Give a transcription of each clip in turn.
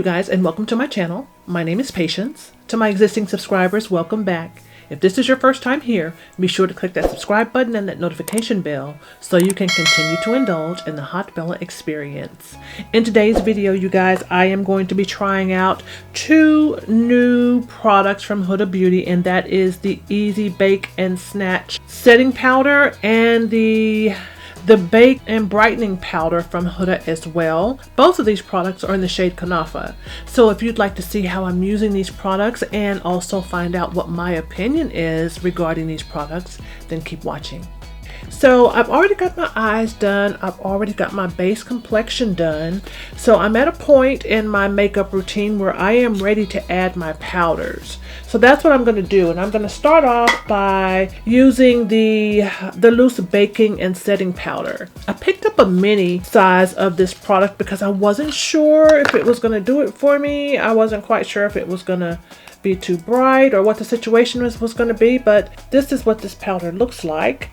you guys, and welcome to my channel. My name is Patience. To my existing subscribers, welcome back. If this is your first time here, be sure to click that subscribe button and that notification bell so you can continue to indulge in the Hot Bella experience. In today's video, you guys, I am going to be trying out two new products from Huda Beauty, and that is the Easy Bake and Snatch setting powder and the Bake and Brightening Powder from Huda as well. Both of these products are in the shade Kunafa. So if you'd like to see how I'm using these products and also find out what my opinion is regarding these products, then keep watching. So I've already got my eyes done. I've already got my base complexion done. So I'm at a point in my makeup routine where I am ready to add my powders. So that's what I'm going to do. And I'm going to start off by using the loose baking and setting powder. I picked up a mini size of this product because I wasn't sure if it was going to do it for me. I wasn't quite sure if it was going to be too bright or what the situation was going to be, but this is what this powder looks like.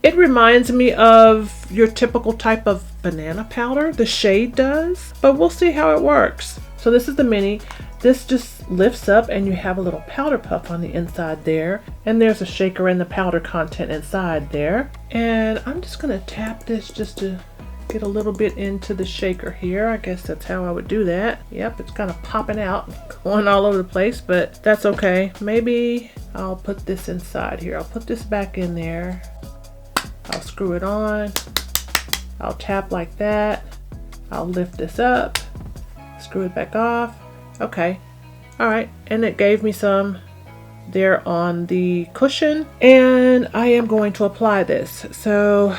It reminds me of your typical type of banana powder, the shade does, but we'll see how it works. So this is the mini. This just lifts up and you have a little powder puff on the inside there, and there's a shaker and the powder content inside there. And I'm just going to tap this just to get a little bit into the shaker here. I guess that's how I would do that. Yep, it's kind of popping out, going all over the place, but that's okay. Maybe I'll put this inside here. I'll put this back in there. I'll screw it on. I'll tap like that. I'll lift this up, screw it back off. Okay, all right, and it gave me some there on the cushion, and I am going to apply this. So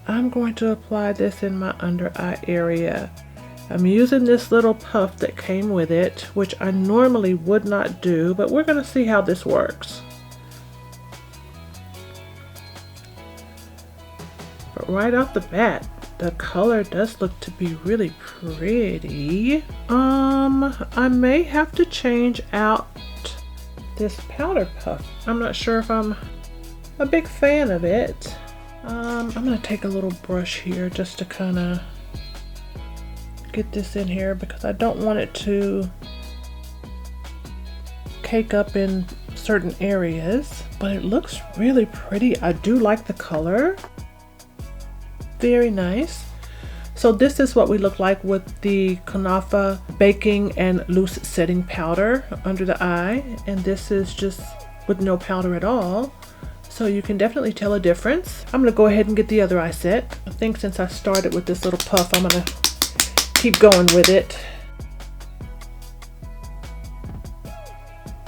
I'm going to apply this in my under eye area. I'm using this little puff that came with it, which I normally would not do, but we're going to see how this works. But right off the bat, the color does look to be really pretty. I may have to change out this powder puff. I'm not sure if I'm a big fan of it. I'm going to take a little brush here just to kind of get this in here because I don't want it to cake up in certain areas, but it looks really pretty. I do like the color. Very nice. So this is what we look like with the Kunafa baking and loose setting powder under the eye, and this is just with no powder at all. So you can definitely tell a difference. I'm going to go ahead and get the other eye set. I think since I started with this little puff, I'm going to keep going with it.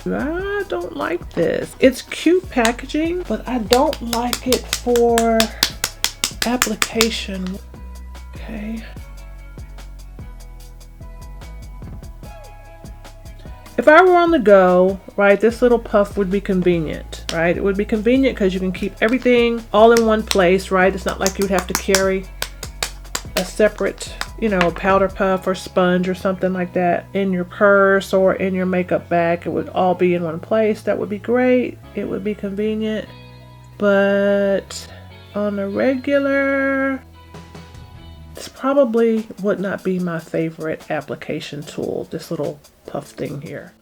I don't like this. It's cute packaging, but I don't like it for application. Okay. If I were on the go, right, this little puff would be convenient, right? It would be convenient because you can keep everything all in one place, right? It's not like you would have to carry a separate, powder puff or sponge or something like that in your purse or in your makeup bag. It would all be in one place. That would be great. It would be convenient. But on a regular, this probably would not be my favorite application tool, this little puff thing here.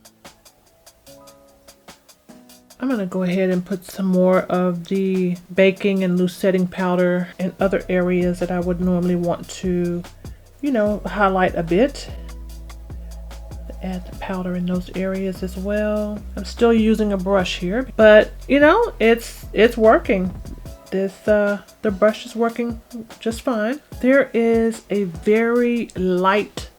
I'm going to go ahead and put some more of the baking and loose setting powder in other areas that I would normally want to, highlight a bit. Add the powder in those areas as well. I'm still using a brush here, but it's working. The brush is working just fine. There is a very light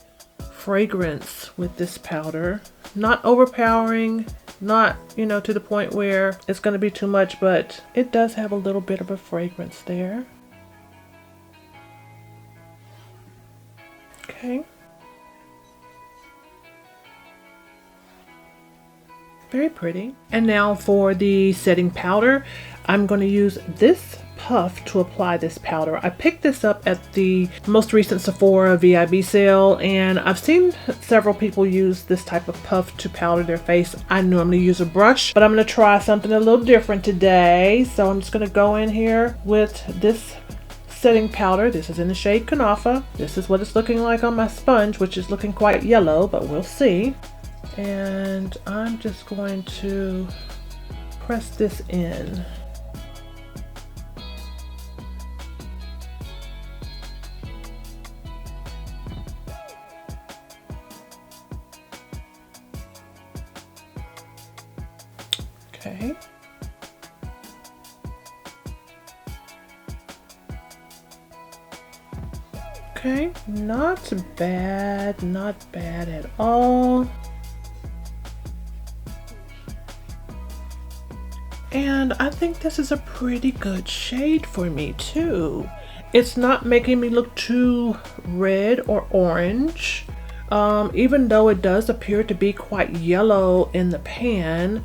fragrance with this powder. Not overpowering, not, to the point where it's going to be too much, but it does have a little bit of a fragrance there. Okay. Very pretty. And now for the setting powder, I'm going to use this puff to apply this powder. I picked this up at the most recent Sephora VIB sale, and I've seen several people use this type of puff to powder their face. I normally use a brush, but I'm going to try something a little different today. So I'm just going to go in here with this setting powder. This is in the shade Kunafa. This is what it's looking like on my sponge, which is looking quite yellow, but we'll see. And I'm just going to press this in. Okay. Okay, not bad, not bad at all. And I think this is a pretty good shade for me too. It's not making me look too red or orange. Even though it does appear to be quite yellow in the pan,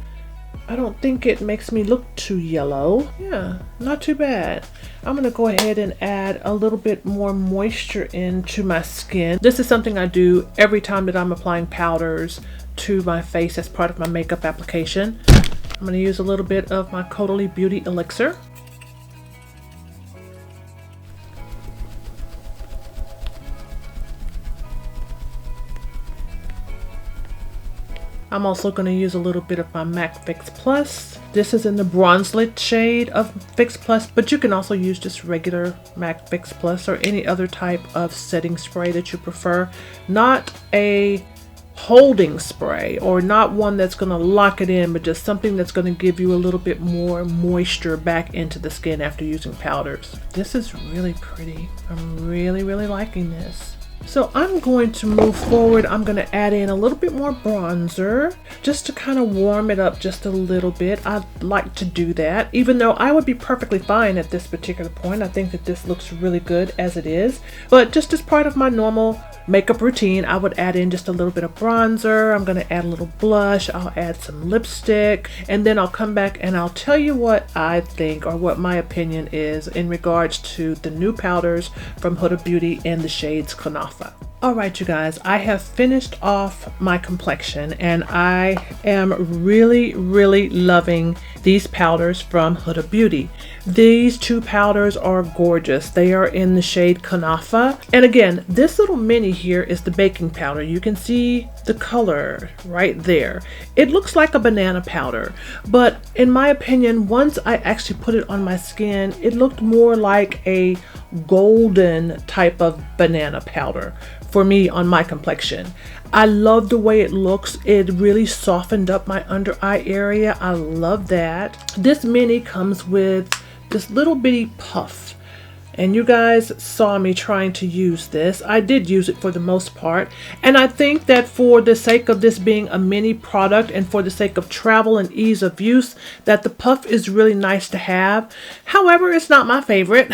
I don't think it makes me look too yellow. Yeah, not too bad. I'm gonna go ahead and add a little bit more moisture into my skin. This is something I do every time that I'm applying powders to my face as part of my makeup application. I'm gonna use a little bit of my Totally Beauty Elixir. I'm also going to use a little bit of my MAC Fix Plus. This is in the bronzelet shade of Fix Plus, but you can also use just regular MAC Fix Plus or any other type of setting spray that you prefer. Not a holding spray or not one that's going to lock it in, but just something that's going to give you a little bit more moisture back into the skin after using powders. This is really pretty. I'm really liking this. So I'm going to move forward. I'm going to add in a little bit more bronzer just to kind of warm it up just a little bit. I like to do that, even though I would be perfectly fine at this particular point. I think that this looks really good as it is, but just as part of my normal makeup routine, I would add in just a little bit of bronzer. I'm going to add a little blush. I'll add some lipstick, and then I'll come back and I'll tell you what I think or what my opinion is in regards to the new powders from Huda Beauty in the shades Kunafa. Alright you guys, I have finished off my complexion and I am really loving these powders from Huda Beauty. These two powders are gorgeous. They are in the shade Kunafa. And again, this little mini here is the baking powder. You can see the color right there. It looks like a banana powder, but in my opinion, once I actually put it on my skin, it looked more like a golden type of banana powder for me on my complexion. I love the way it looks. It really softened up my under eye area. I love that. This mini comes with this little bitty puff. And you guys saw me trying to use this. I did use it for the most part. And I think that for the sake of this being a mini product and for the sake of travel and ease of use, that the puff is really nice to have. However, it's not my favorite.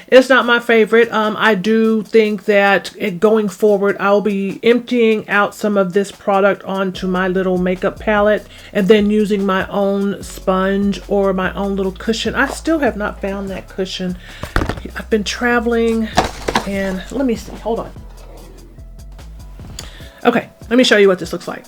It's not my favorite. I do think that going forward, I'll be emptying out some of this product onto my little makeup palette and then using my own sponge or my own little cushion. I still have not found that cushion. I've been traveling and let me see, hold on. Okay, let me show you what this looks like.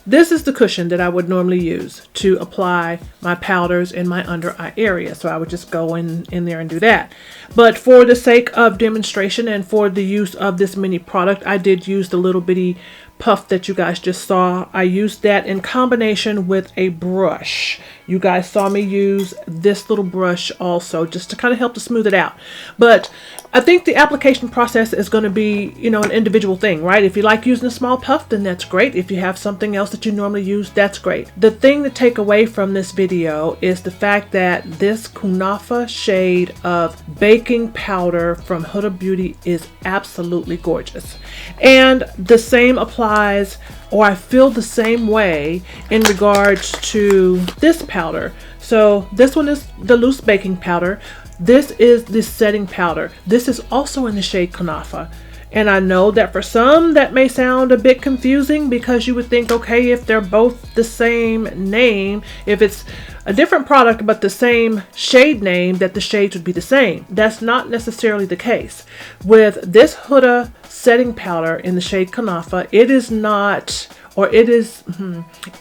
This is the cushion that I would normally use to apply my powders in my under eye area. So I would just go in there and do that. But for the sake of demonstration and for the use of this mini product, I did use the little bitty puff that you guys just saw. I used that in combination with a brush. You guys saw me use this little brush also just to kind of help to smooth it out. But I think the application process is going to be, you know, an individual thing, right? If you like using a small puff, then that's great. If you have something else that you normally use, that's great. The thing to take away from this video is the fact that this Kunafa shade of baking powder from Huda Beauty is absolutely gorgeous. And the same applies, or I feel the same way in regards to this powder. So this one is the loose baking powder. This is the setting powder. This is also in the shade Kunafa. And I know that for some that may sound a bit confusing because you would think, okay, if they're both the same name, if it's a different product but the same shade name, that the shades would be the same. That's not necessarily the case. With this Huda setting powder in the shade Kunafa, it is not, or it is,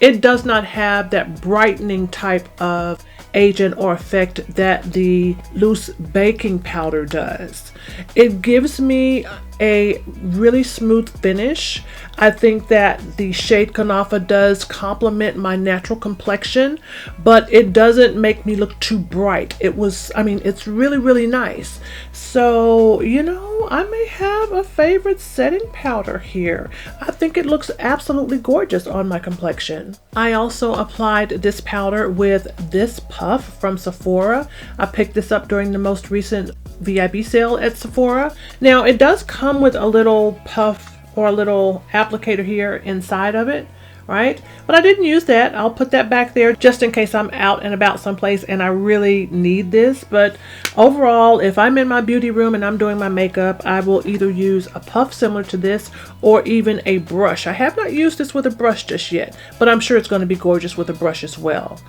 it does not have that brightening type of agent or effect that the loose baking powder does. It gives me a really smooth finish. I think that the shade Kunafa does complement my natural complexion, but it doesn't make me look too bright. It's really nice. So, you know, I may have a favorite setting powder here. I think it looks absolutely gorgeous on my complexion. I also applied this powder with this puff from Sephora. I picked this up during the most recent VIB sale at Sephora. Now, it does come with a little puff or a little applicator here inside of it, right? But I didn't use that. I'll put that back there just in case I'm out and about someplace and I really need this. But overall, if I'm in my beauty room and I'm doing my makeup, I will either use a puff similar to this or even a brush. I have not used this with a brush just yet, but I'm sure it's going to be gorgeous with a brush as well.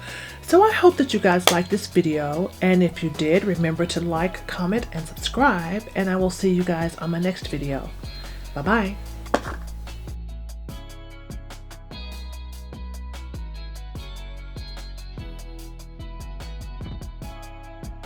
So I hope that you guys liked this video, and if you did, remember to like, comment, and subscribe, and I will see you guys on my next video. Bye-bye.